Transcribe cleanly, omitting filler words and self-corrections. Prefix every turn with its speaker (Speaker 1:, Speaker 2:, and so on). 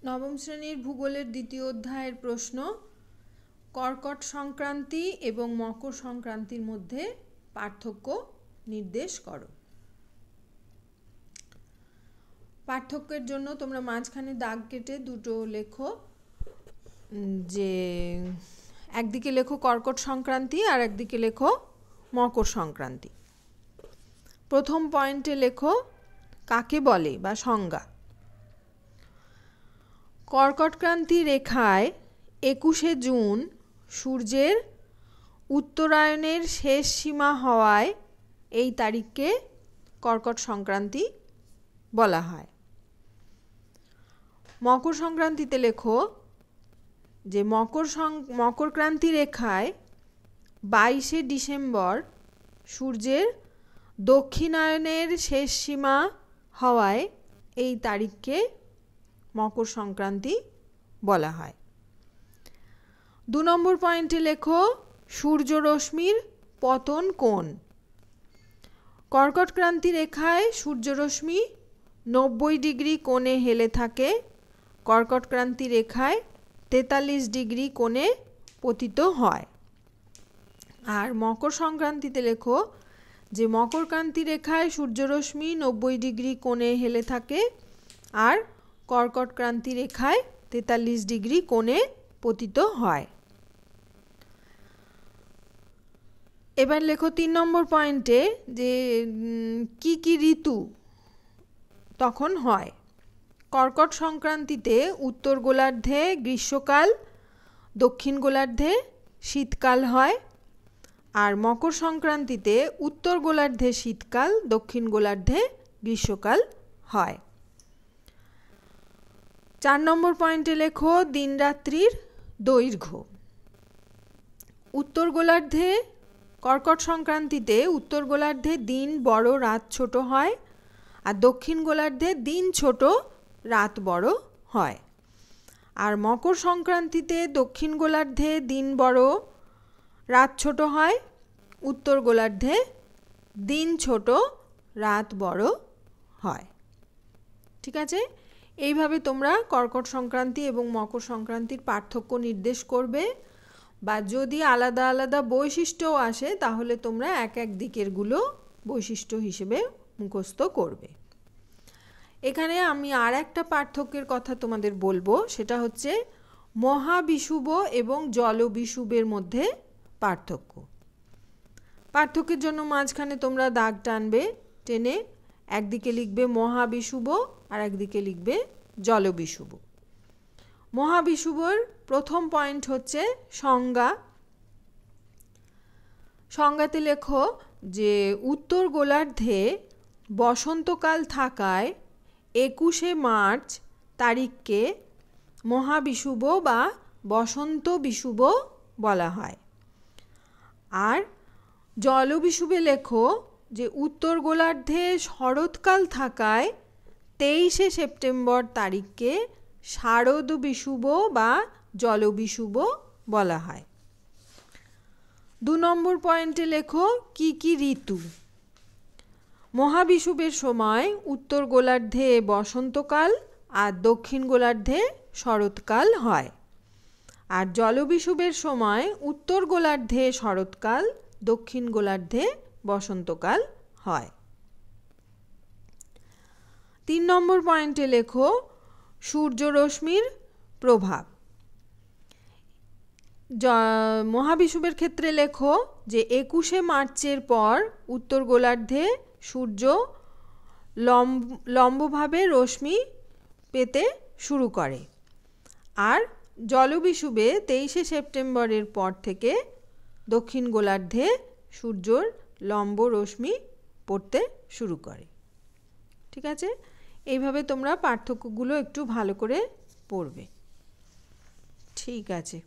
Speaker 1: নবম শ্রেণীর ভূগোলের দ্বিতীয় অধ্যায়ের প্রশ্ন, কর্কট সংক্রান্তি এবং মকর সংক্রান্তির মধ্যে পার্থক্য নির্দেশ করো। পার্থক্যের জন্য তোমরা মাঝখানে দাগ কেটে দুটো লেখো, যে একদিকে লেখো কর্কট সংক্রান্তি আর একদিকে লেখো মকর সংক্রান্তি। প্রথম পয়েন্টে লেখো কাকে বলে বা সংজ্ঞা। কর্কটক্রান্তি রেখায় 21শে জুন সূর্যের উত্তরায়ণের শেষ সীমা হওয়ায় এই তারিখকে কর্কট সংক্রান্তি বলা হয়। মকর সংক্রান্তিতে লেখো যে মকরক্রান্তি রেখায় 22শে ডিসেম্বর সূর্যের দক্ষিণায়নের শেষ সীমা হওয়ায় এই তারিখকে মকর সংক্রান্তি বলা হয়। 2 নম্বর পয়েন্টে লেখো সূর্যরশ্মির পতন কোণ। কর্কটক্রান্তি রেখায় সূর্যরশ্মি 90 ডিগ্রি কোণে হেলে থাকে, কর্কটক্রান্তি রেখায় 43 ডিগ্রি কোণে পতিত হয়। আর মকর সংক্রান্তিতে লেখো যে মকরক্রান্তি রেখায় সূর্যরশ্মি 90 ডিগ্রি কোণে হেলে থাকে আর কর্কটক্রান্তি রেখায় 43 ডিগ্রি কোণে পতিত হয়। এবার লেখো 3 নম্বর পয়েন্টে যে কি কি ঋতু তখন হয়। কর্কট সংক্রান্তিতে উত্তর গোলার্ধে গ্রীষ্মকাল, দক্ষিণ গোলার্ধে শীতকাল হয়। আর মকর সংক্রান্তিতে উত্তর গোলার্ধে শীতকাল, দক্ষিণ গোলার্ধে গ্রীষ্মকাল হয়। 4 নম্বর পয়েন্টে লেখো দিনরাত্রির দৈর্ঘ্য। উত্তর গোলার্ধে কর্কট সংক্রান্তিতে উত্তর গোলার্ধে দিন বড় রাত ছোট হয়, আর দক্ষিণ গোলার্ধে দিন ছোট রাত বড় হয়। আর মকর সংক্রান্তিতে দক্ষিণ গোলার্ধে দিন বড় রাত ছোট হয়, উত্তর গোলার্ধে দিন ছোট রাত বড় হয়। ঠিক আছে, এইভাবে তোমরা কর্কট সংক্রান্তি এবং মকর সংক্রান্তির পার্থক্য নির্দেশ করবে, বা যদি আলাদা আলাদা বৈশিষ্ট্যও আসে তাহলে তোমরা এক এক দিকেরগুলো বৈশিষ্ট্য হিসেবে মুখস্থ করবে। এখানে আমি আর একটা পার্থক্যের কথা তোমাদের বলবো, সেটা হচ্ছে মহাবিষুব এবং জলবিষুবের মধ্যে পার্থক্য। পার্থক্যের জন্য মাঝখানে তোমরা দাগ টানবে, টেনে একদিকে লিখবে মহাবিষুব আর একদিকে লিখবে জলবিষুব। মহাবিষুবর প্রথম পয়েন্ট হচ্ছে সংজ্ঞা। সংজ্ঞাতে লেখো যে উত্তর গোলার্ধে বসন্তকাল থাকায় 21শে মার্চ তারিখকে মহাবিষুব বা বসন্ত বিষুব বলা হয়। আর জলবিষুবে লেখো যে উত্তর গোলার্ধে শরৎকাল থাকায় 23শে সেপ্টেম্বর তারিখকে শারদ বিষুব বা জলবিষুব বলা হয়। 2 নম্বর পয়েন্টে লেখো কি কি ঋতু। মহাবিষুবের সময় উত্তর গোলার্ধে বসন্তকাল আর দক্ষিণ গোলার্ধে শরৎকাল হয়। আর জলবিষুবের সময় উত্তর গোলার্ধে শরৎকাল, দক্ষিণ গোলার্ধে বসন্তকাল হয়। 3 নম্বর পয়েন্টে লেখো সূর্যরশ্মির প্রভাব। মহাবিষুবের ক্ষেত্রে লেখো যে 21শে মার্চের পর উত্তর গোলার্ধে সূর্য লম্বভাবে রশ্মি পেতে শুরু করে, আর জলবিষুবে 23শে সেপ্টেম্বরের পর থেকে দক্ষিণ গোলার্ধে সূর্যর লম্ব রশ্মি পড়তে শুরু করে। ঠিক আছে, এইভাবে তোমরা পার্থক্যগুলো একটু ভালো করে পড়বে। ঠিক আছে।